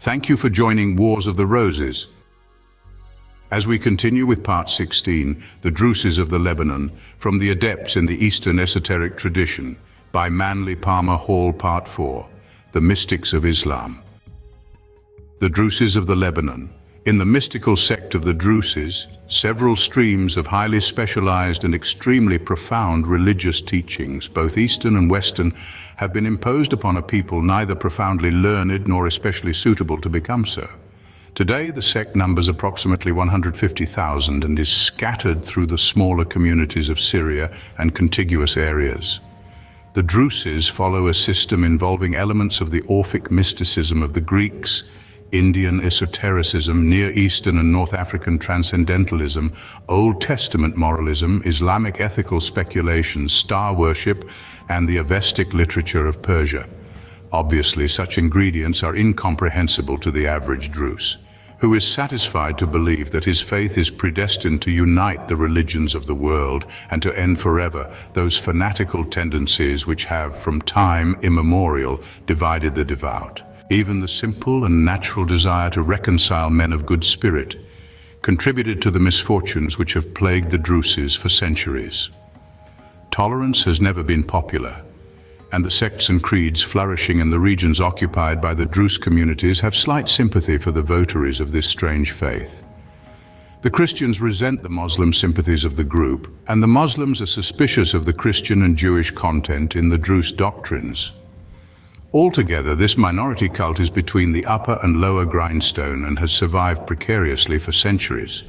Thank you for joining Wars of the Roses. As we continue with part 16, the Druses of the Lebanon, from the Adepts in the Eastern Esoteric Tradition, by Manly Palmer Hall, part 4, the Mystics of Islam. The Druses of the Lebanon. In the mystical sect of the Druses, several streams of highly specialized and extremely profound religious teachings, both Eastern and Western, have been imposed upon a people neither profoundly learned nor especially suitable to become so. Today, the sect numbers approximately 150,000 and is scattered through the smaller communities of Syria and contiguous areas. The Druses follow a system involving elements of the Orphic mysticism of the Greeks, Indian esotericism, Near Eastern and North African transcendentalism, Old Testament moralism, Islamic ethical speculations, star worship, and the Avestic literature of Persia. Obviously, such ingredients are incomprehensible to the average Druse, who is satisfied to believe that his faith is predestined to unite the religions of the world and to end forever those fanatical tendencies which have, from time immemorial, divided the devout. Even the simple and natural desire to reconcile men of good spirit contributed to the misfortunes which have plagued the Druses for centuries. Tolerance has never been popular, and the sects and creeds flourishing in the regions occupied by the Druse communities have slight sympathy for the votaries of this strange faith. The Christians resent the Muslim sympathies of the group, and the Muslims are suspicious of the Christian and Jewish content in the Druse doctrines. Altogether, this minority cult is between the upper and lower grindstone and has survived precariously for centuries.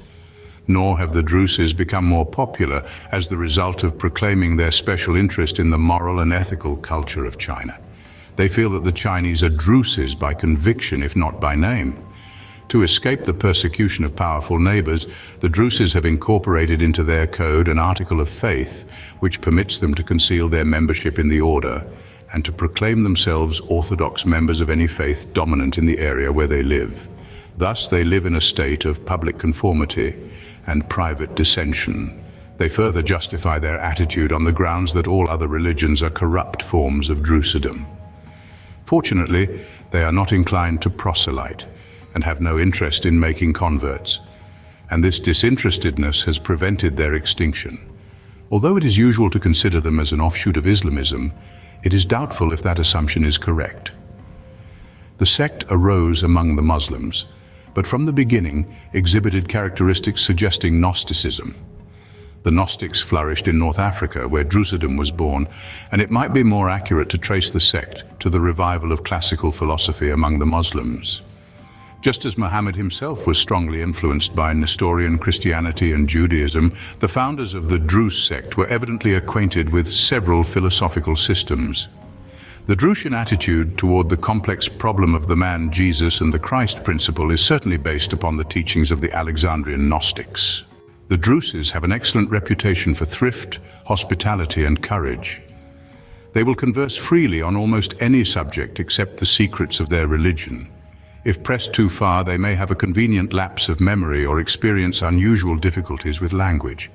Nor have the Druses become more popular as the result of proclaiming their special interest in the moral and ethical culture of China. They feel that the Chinese are Druses by conviction, if not by name. To escape the persecution of powerful neighbors, the Druses have incorporated into their code an article of faith which permits them to conceal their membership in the order and to proclaim themselves orthodox members of any faith dominant in the area where they live. Thus, they live in a state of public conformity and private dissension. They further justify their attitude on the grounds that all other religions are corrupt forms of Drusedom. Fortunately, they are not inclined to proselyte and have no interest in making converts, and this disinterestedness has prevented their extinction. Although it is usual to consider them as an offshoot of Islamism, it is doubtful if that assumption is correct. The sect arose among the Muslims, but from the beginning exhibited characteristics suggesting Gnosticism. The Gnostics flourished in North Africa, where Drusedom was born, and it might be more accurate to trace the sect to the revival of classical philosophy among the Muslims. Just as Muhammad himself was strongly influenced by Nestorian Christianity and Judaism, the founders of the Druse sect were evidently acquainted with several philosophical systems. The Drusian attitude toward the complex problem of the man Jesus and the Christ principle is certainly based upon the teachings of the Alexandrian Gnostics. The Druses have an excellent reputation for thrift, hospitality, and courage. They will converse freely on almost any subject except the secrets of their religion. If pressed too far, they may have a convenient lapse of memory or experience unusual difficulties with language.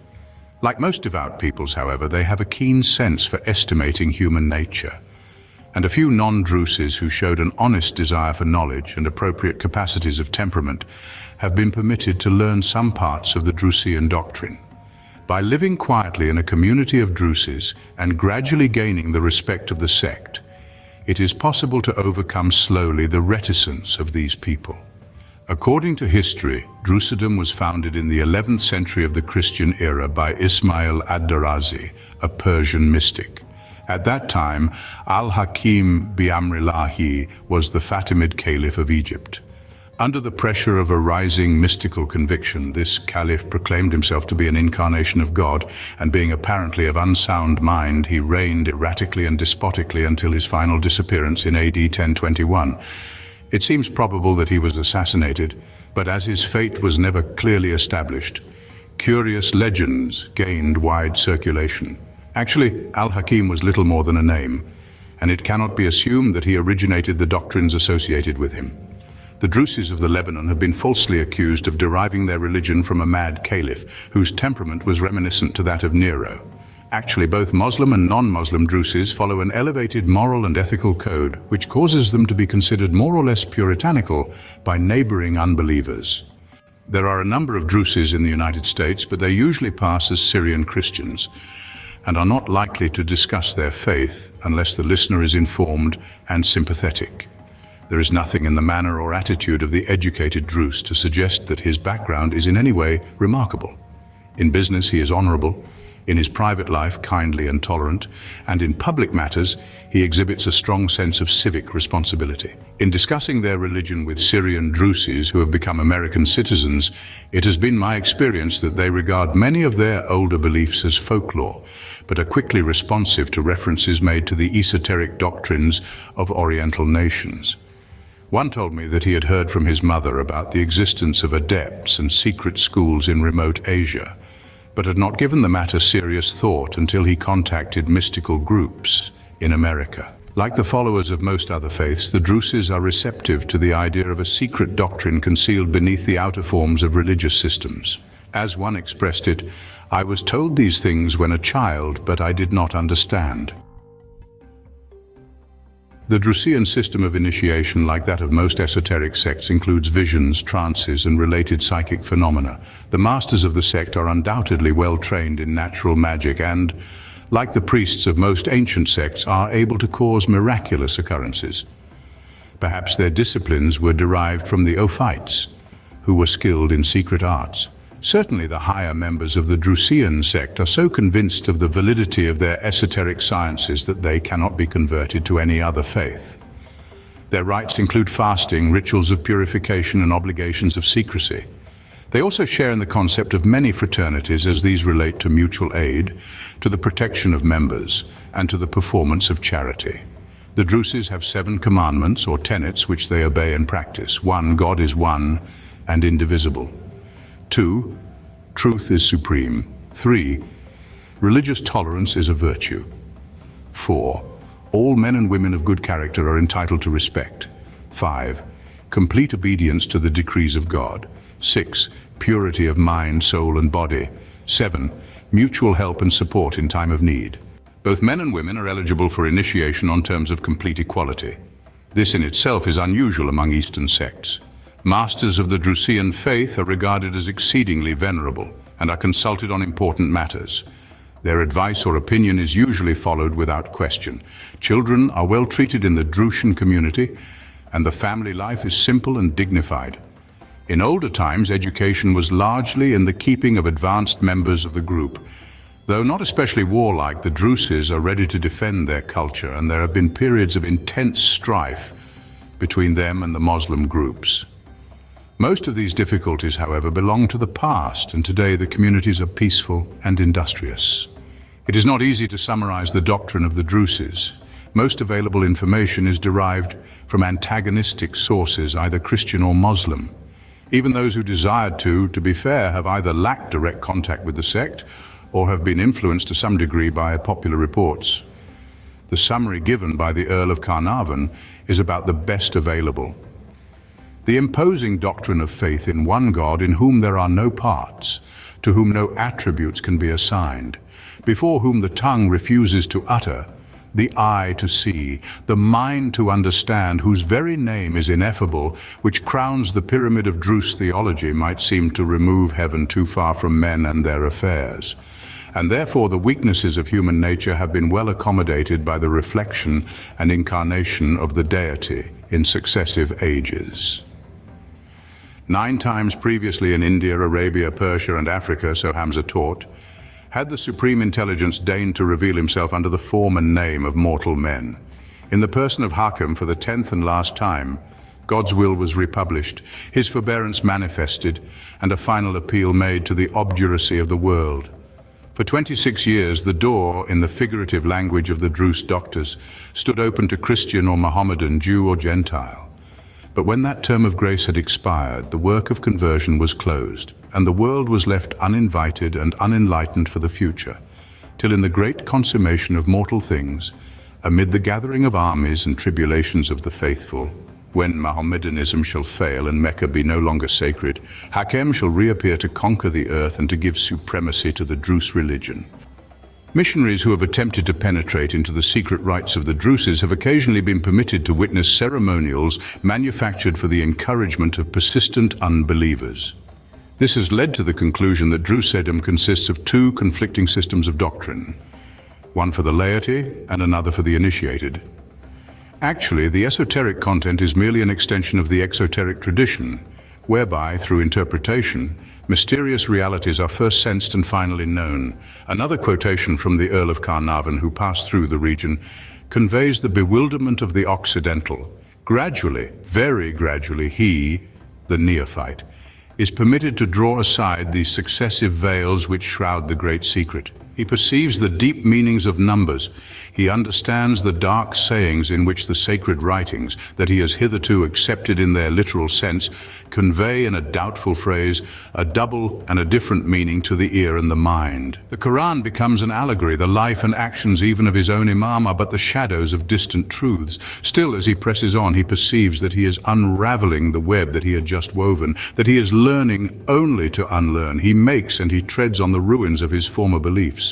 Like most devout peoples, however, they have a keen sense for estimating human nature, and a few non-Druses who showed an honest desire for knowledge and appropriate capacities of temperament have been permitted to learn some parts of the Drusian doctrine. By living quietly in a community of Druses and gradually gaining the respect of the sect, it is possible to overcome slowly the reticence of these people. According to history, Drusedom was founded in the 11th century of the Christian era by Ismail ad-Darazi, a Persian mystic. At that time, Al-Hakim bi-Amrillahi was the Fatimid Caliph of Egypt. Under the pressure of a rising mystical conviction, this caliph proclaimed himself to be an incarnation of God, and being apparently of unsound mind, he reigned erratically and despotically until his final disappearance in AD 1021. It seems probable that he was assassinated, but as his fate was never clearly established, curious legends gained wide circulation. Actually, Al-Hakim was little more than a name, and it cannot be assumed that he originated the doctrines associated with him. The Druses of the Lebanon have been falsely accused of deriving their religion from a mad caliph whose temperament was reminiscent to that of Nero. Actually, both Muslim and non-Muslim Druses follow an elevated moral and ethical code, which causes them to be considered more or less puritanical by neighboring unbelievers. There are a number of Druses in the United States, but they usually pass as Syrian Christians and are not likely to discuss their faith unless the listener is informed and sympathetic. There is nothing in the manner or attitude of the educated Druse to suggest that his background is in any way remarkable. In business, he is honorable. In his private life, kindly and tolerant, and in public matters, he exhibits a strong sense of civic responsibility. In discussing their religion with Syrian Druses who have become American citizens, it has been my experience that they regard many of their older beliefs as folklore, but are quickly responsive to references made to the esoteric doctrines of Oriental nations. One told me that he had heard from his mother about the existence of adepts and secret schools in remote Asia, but had not given the matter serious thought until he contacted mystical groups in America. Like the followers of most other faiths, the Druses are receptive to the idea of a secret doctrine concealed beneath the outer forms of religious systems. As one expressed it, "I was told these things when a child, but I did not understand." The Drusian system of initiation, like that of most esoteric sects, includes visions, trances, and related psychic phenomena. The masters of the sect are undoubtedly well trained in natural magic and, like the priests of most ancient sects, are able to cause miraculous occurrences. Perhaps their disciplines were derived from the Orphites, who were skilled in secret arts. Certainly the higher members of the Drusian sect are so convinced of the validity of their esoteric sciences that they cannot be converted to any other faith. Their rites include fasting, rituals of purification, and obligations of secrecy. They also share in the concept of many fraternities, as these relate to mutual aid, to the protection of members, and to the performance of charity. The Druses have 7 commandments or tenets which they obey and practice. 1. God is one and indivisible. 2. Truth is supreme. 3. Religious tolerance is a virtue. 4. All men and women of good character are entitled to respect. 5. Complete obedience to the decrees of God. 6. Purity of mind, soul, and body. 7. Mutual help and support in time of need. Both men and women are eligible for initiation on terms of complete equality. This in itself is unusual among Eastern sects. Masters of the Drusian faith are regarded as exceedingly venerable and are consulted on important matters. Their advice or opinion is usually followed without question. Children are well treated in the Drusian community, and the family life is simple and dignified. In older times, education was largely in the keeping of advanced members of the group. Though not especially warlike, the Druses are ready to defend their culture, and there have been periods of intense strife between them and the Muslim groups. Most of these difficulties, however, belong to the past, and today the communities are peaceful and industrious. It is not easy to summarize the doctrine of the Druses. Most available information is derived from antagonistic sources, either Christian or Muslim. Even those who desired to be fair, have either lacked direct contact with the sect or have been influenced to some degree by popular reports. The summary given by the Earl of Carnarvon is about the best available. The imposing doctrine of faith in one God in whom there are no parts, to whom no attributes can be assigned, before whom the tongue refuses to utter, the eye to see, the mind to understand, whose very name is ineffable, which crowns the pyramid of Druse theology, might seem to remove heaven too far from men and their affairs. And therefore the weaknesses of human nature have been well accommodated by the reflection and incarnation of the deity in successive ages. 9 times previously in India, Arabia, Persia, and Africa, so Hamza taught, had the Supreme Intelligence deigned to reveal himself under the form and name of mortal men. In the person of Hakim, for the 10th and last time, God's will was republished, his forbearance manifested, and a final appeal made to the obduracy of the world. For 26 years, the door, in the figurative language of the Druse doctors, stood open to Christian or Mohammedan, Jew or Gentile. But when that term of grace had expired, the work of conversion was closed, and the world was left uninvited and unenlightened for the future, till in the great consummation of mortal things, amid the gathering of armies and tribulations of the faithful, when Mohammedanism shall fail and Mecca be no longer sacred, Hakem shall reappear to conquer the earth and to give supremacy to the Druse religion. Missionaries who have attempted to penetrate into the secret rites of the Druses have occasionally been permitted to witness ceremonials manufactured for the encouragement of persistent unbelievers. This has led to the conclusion that Drusedom consists of two conflicting systems of doctrine, one for the laity and another for the initiated. Actually, the esoteric content is merely an extension of the exoteric tradition, whereby, through interpretation, mysterious realities are first sensed and finally known. Another quotation from the Earl of Carnarvon, who passed through the region, conveys the bewilderment of the Occidental. Gradually, very gradually, he, the neophyte, is permitted to draw aside the successive veils which shroud the great secret. He perceives the deep meanings of numbers. He understands the dark sayings in which the sacred writings, that he has hitherto accepted in their literal sense, convey in a doubtful phrase a double and a different meaning to the ear and the mind. The Quran becomes an allegory. The life and actions even of his own imam are but the shadows of distant truths. Still, as he presses on, he perceives that he is unraveling the web that he had just woven, that he is learning only to unlearn. He makes and he treads on the ruins of his former beliefs.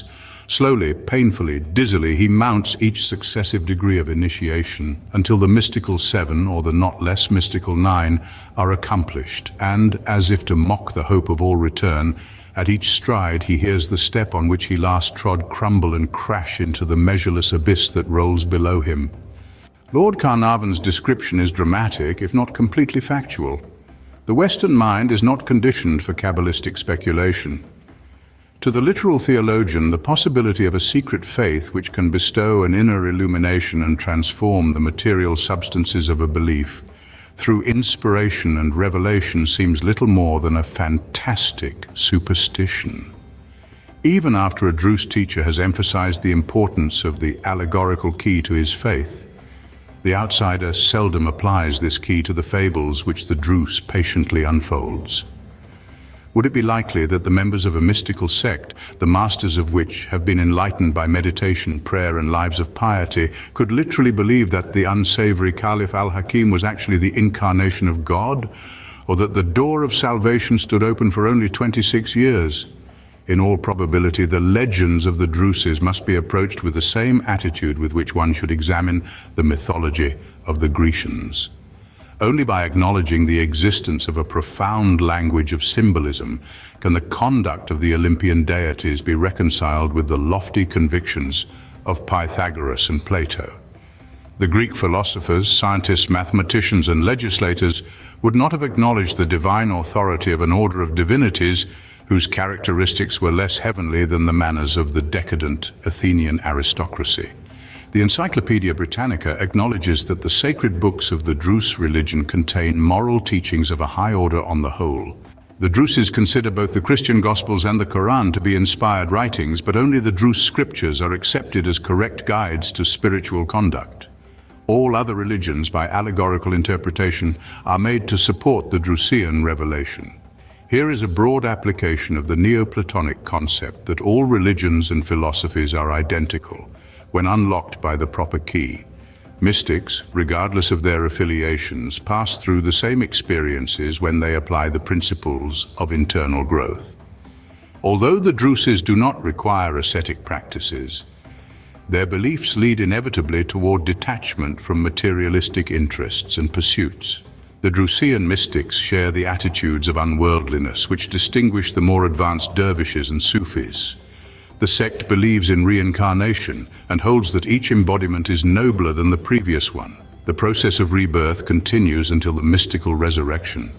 Slowly, painfully, dizzily, he mounts each successive degree of initiation until the mystical 7 or the not less mystical 9 are accomplished, and, as if to mock the hope of all return, at each stride he hears the step on which he last trod crumble and crash into the measureless abyss that rolls below him. Lord Carnarvon's description is dramatic, if not completely factual. The Western mind is not conditioned for Kabbalistic speculation. To the literal theologian, the possibility of a secret faith which can bestow an inner illumination and transform the material substances of a belief through inspiration and revelation seems little more than a fantastic superstition. Even after a Druze teacher has emphasized the importance of the allegorical key to his faith, the outsider seldom applies this key to the fables which the Druse patiently unfolds. Would it be likely that the members of a mystical sect, the masters of which have been enlightened by meditation, prayer, and lives of piety, could literally believe that the unsavory Caliph al-Hakim was actually the incarnation of God, or that the door of salvation stood open for only 26 years? In all probability, the legends of the Druses must be approached with the same attitude with which one should examine the mythology of the Grecians. Only by acknowledging the existence of a profound language of symbolism can the conduct of the Olympian deities be reconciled with the lofty convictions of Pythagoras and Plato. The Greek philosophers, scientists, mathematicians, and legislators would not have acknowledged the divine authority of an order of divinities whose characteristics were less heavenly than the manners of the decadent Athenian aristocracy. The Encyclopedia Britannica acknowledges that the sacred books of the Druze religion contain moral teachings of a high order on the whole. The Druses consider both the Christian Gospels and the Quran to be inspired writings, but only the Druze scriptures are accepted as correct guides to spiritual conduct. All other religions, by allegorical interpretation, are made to support the Drusian revelation. Here is a broad application of the Neoplatonic concept that all religions and philosophies are identical when unlocked by the proper key. Mystics, regardless of their affiliations, pass through the same experiences when they apply the principles of internal growth. Although the Druses do not require ascetic practices, their beliefs lead inevitably toward detachment from materialistic interests and pursuits. The Drusian mystics share the attitudes of unworldliness which distinguish the more advanced dervishes and Sufis. The sect believes in reincarnation and holds that each embodiment is nobler than the previous one. The process of rebirth continues until the mystical resurrection.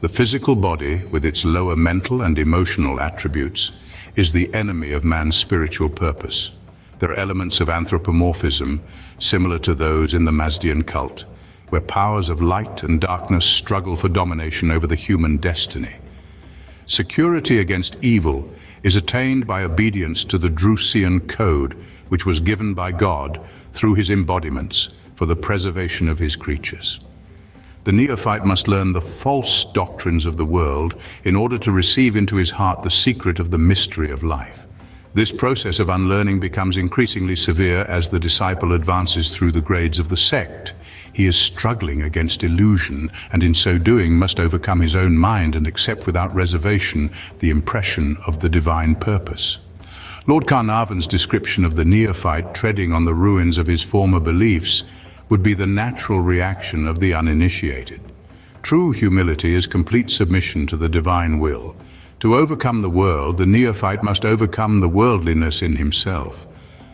The physical body, with its lower mental and emotional attributes, is the enemy of man's spiritual purpose. There are elements of anthropomorphism similar to those in the Mazdian cult, where powers of light and darkness struggle for domination over the human destiny. Security against evil is attained by obedience to the Drusian code, which was given by God through his embodiments for the preservation of his creatures. The neophyte must learn the false doctrines of the world in order to receive into his heart the secret of the mystery of life. This process of unlearning becomes increasingly severe as the disciple advances through the grades of the sect. He is struggling against illusion, and in so doing must overcome his own mind and accept without reservation the impression of the divine purpose. Lord Carnarvon's description of the neophyte treading on the ruins of his former beliefs would be the natural reaction of the uninitiated. True humility is complete submission to the divine will. To overcome the world, the neophyte must overcome the worldliness in himself.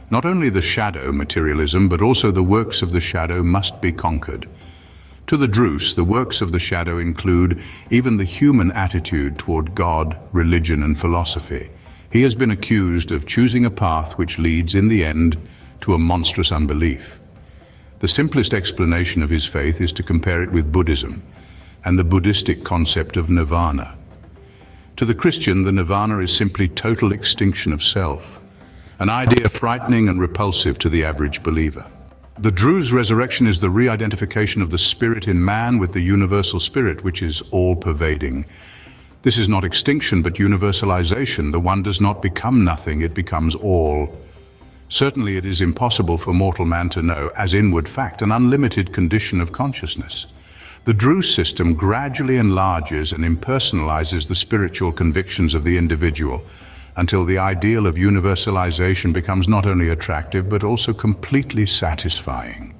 Not only the shadow materialism, but also the works of the shadow must be conquered. To the Druse, the works of the shadow include even the human attitude toward God, religion, and philosophy. He has been accused of choosing a path which leads, in the end, to a monstrous unbelief. The simplest explanation of his faith is to compare it with Buddhism and the Buddhistic concept of nirvana. To the Christian, the nirvana is simply total extinction of self, an idea frightening and repulsive to the average believer. The Druse resurrection is the re-identification of the spirit in man with the universal spirit, which is all-pervading. This is not extinction, but universalization. The one does not become nothing, it becomes all. Certainly it is impossible for mortal man to know, as inward fact, an unlimited condition of consciousness. The Druse system gradually enlarges and impersonalizes the spiritual convictions of the individual until the ideal of universalization becomes not only attractive but also completely satisfying.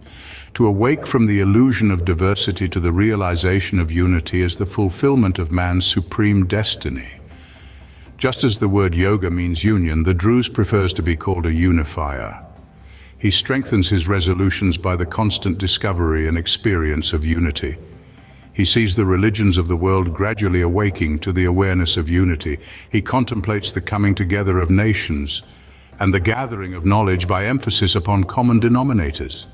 To awake from the illusion of diversity to the realization of unity is the fulfillment of man's supreme destiny. Just as the word yoga means union, the Druse prefers to be called a unifier. He strengthens his resolutions by the constant discovery and experience of unity. He sees the religions of the world gradually awaking to the awareness of unity. He contemplates the coming together of nations and the gathering of knowledge by emphasis upon common denominators.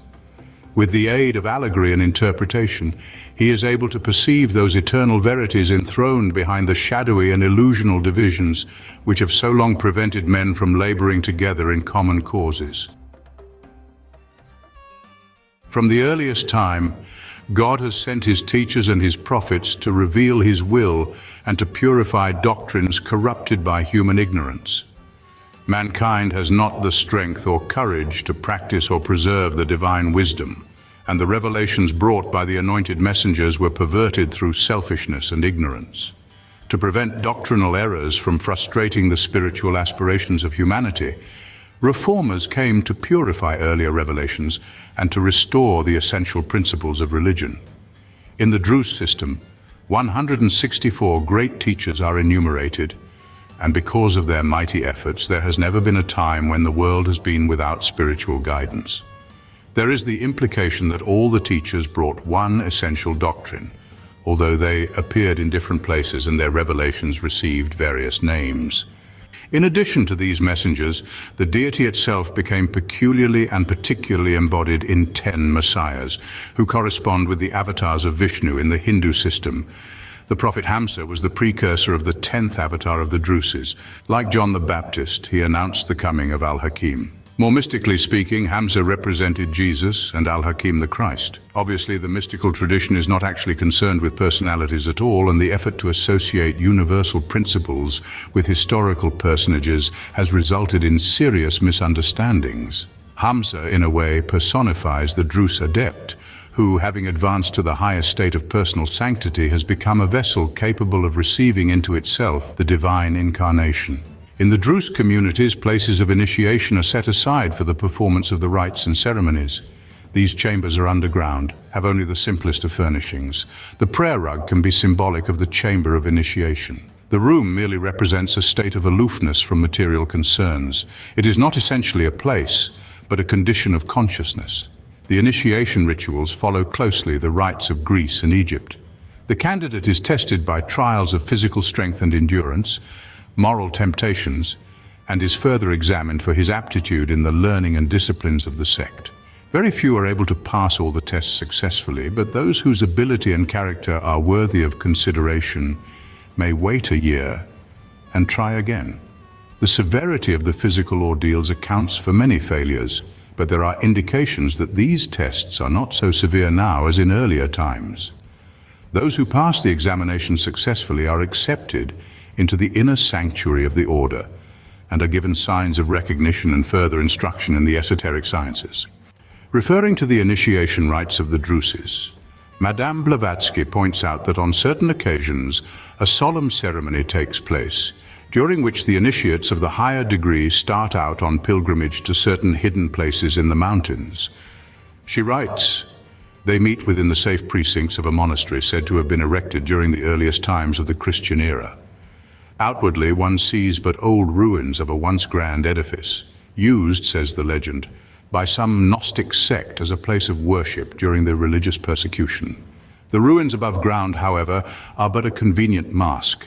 With the aid of allegory and interpretation, he is able to perceive those eternal verities enthroned behind the shadowy and illusional divisions which have so long prevented men from laboring together in common causes. From the earliest time, God has sent his teachers and his prophets to reveal his will and to purify doctrines corrupted by human ignorance. Mankind has not the strength or courage to practice or preserve the divine wisdom, and the revelations brought by the anointed messengers were perverted through selfishness and ignorance. To prevent doctrinal errors from frustrating the spiritual aspirations of humanity, reformers came to purify earlier revelations and to restore the essential principles of religion. In the Druse system, 164 great teachers are enumerated, and because of their mighty efforts, there has never been a time when the world has been without spiritual guidance. There is the implication that all the teachers brought one essential doctrine, although they appeared in different places and their revelations received various names. In addition to these messengers, the deity itself became peculiarly and particularly embodied in 10 messiahs, who correspond with the avatars of Vishnu in the Hindu system. The prophet Hamza was the precursor of the 10th avatar of the Druses. Like John the Baptist, he announced the coming of Al-Hakim. More mystically speaking, Hamza represented Jesus and Al-Hakim the Christ. Obviously, the mystical tradition is not actually concerned with personalities at all, and the effort to associate universal principles with historical personages has resulted in serious misunderstandings. Hamza, in a way, personifies the Druse adept, who, having advanced to the highest state of personal sanctity, has become a vessel capable of receiving into itself the divine incarnation. In the Druse communities, places of initiation are set aside for the performance of the rites and ceremonies. These chambers are underground, have only the simplest of furnishings. The prayer rug can be symbolic of the chamber of initiation. The room merely represents a state of aloofness from material concerns. It is not essentially a place, but a condition of consciousness. The initiation rituals follow closely the rites of Greece and Egypt. The candidate is tested by trials of physical strength and endurance, moral temptations, and is further examined for his aptitude in the learning and disciplines of the sect. Very few are able to pass all the tests successfully, but those whose ability and character are worthy of consideration may wait a year and try again. The severity of the physical ordeals accounts for many failures, but there are indications that these tests are not so severe now as in earlier times. Those who pass the examination successfully are accepted into the inner sanctuary of the order and are given signs of recognition and further instruction in the esoteric sciences. Referring to the initiation rites of the Druses, Madame Blavatsky points out that on certain occasions a solemn ceremony takes place, during which the initiates of the higher degree start out on pilgrimage to certain hidden places in the mountains. She writes, they meet within the safe precincts of a monastery said to have been erected during the earliest times of the Christian era. Outwardly, one sees but old ruins of a once grand edifice, used, says the legend, by some Gnostic sect as a place of worship during the religious persecution. The ruins above ground, however, are but a convenient mask.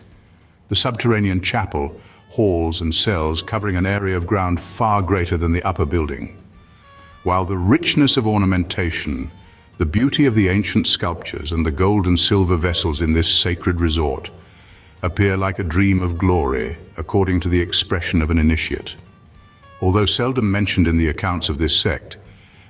The subterranean chapel, halls and cells covering an area of ground far greater than the upper building. While the richness of ornamentation, the beauty of the ancient sculptures and the gold and silver vessels in this sacred resort appear like a dream of glory, according to the expression of an initiate. Although seldom mentioned in the accounts of this sect,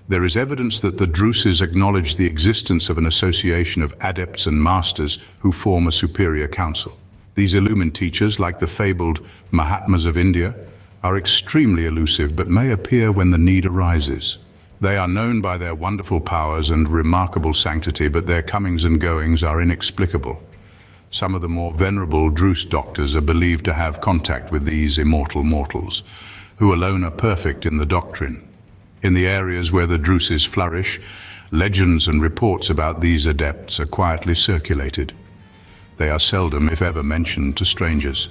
there is evidence that the Druses acknowledge the existence of an association of adepts and masters who form a superior council. These illumined teachers, like the fabled Mahatmas of India, are extremely elusive but may appear when the need arises. They are known by their wonderful powers and remarkable sanctity, but their comings and goings are inexplicable. Some of the more venerable Druse doctors are believed to have contact with these immortal mortals, who alone are perfect in the doctrine. In the areas where the Druses flourish, legends and reports about these adepts are quietly circulated. They are seldom, if ever, mentioned to strangers.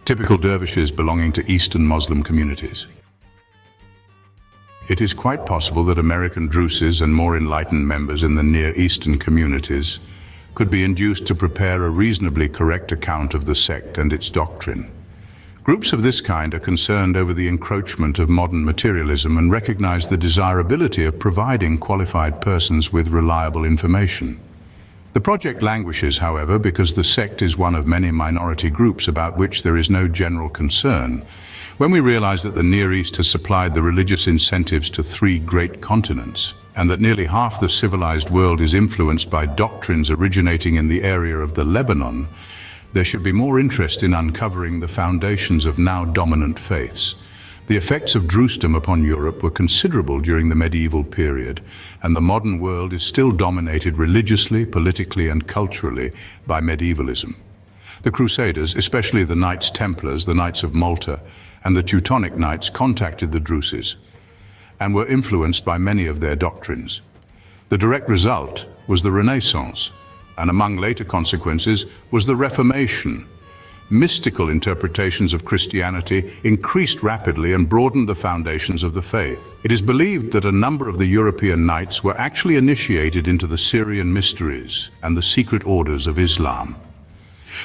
Typical dervishes belonging to Eastern Muslim communities. It is quite possible that American Druses and more enlightened members in the Near Eastern communities could be induced to prepare a reasonably correct account of the sect and its doctrine. Groups of this kind are concerned over the encroachment of modern materialism and recognize the desirability of providing qualified persons with reliable information. The project languishes, however, because the sect is one of many minority groups about which there is no general concern. When we realize that the Near East has supplied the religious incentives to 3 great continents, and that nearly half the civilized world is influenced by doctrines originating in the area of the Lebanon, there should be more interest in uncovering the foundations of now dominant faiths. The effects of Drusedom upon Europe were considerable during the medieval period, and the modern world is still dominated religiously, politically, and culturally by medievalism. The Crusaders, especially the Knights Templars, the Knights of Malta, and the Teutonic Knights, contacted the Druses and were influenced by many of their doctrines. The direct result was the Renaissance, and among later consequences was the Reformation. Mystical interpretations of Christianity increased rapidly and broadened the foundations of the faith. It is believed that a number of the European knights were actually initiated into the Syrian mysteries and the secret orders of Islam.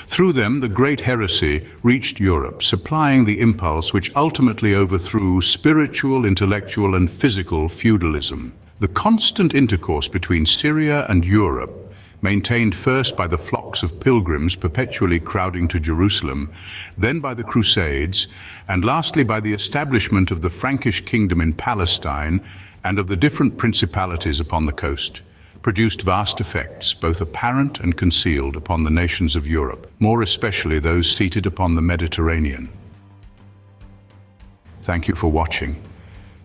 Through them, the great heresy reached Europe, supplying the impulse which ultimately overthrew spiritual, intellectual, and physical feudalism. The constant intercourse between Syria and Europe, maintained first by the flocks of pilgrims perpetually crowding to Jerusalem, then by the Crusades, and lastly by the establishment of the Frankish kingdom in Palestine and of the different principalities upon the coast, produced vast effects, both apparent and concealed, upon the nations of Europe, more especially those seated upon the Mediterranean. Thank you for watching.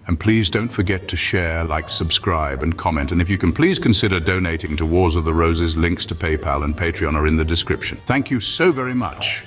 And please don't forget to share, like, subscribe, and comment. And if you can, please consider donating to Wars of the Roses. Links to PayPal and Patreon are in the description. Thank you so very much.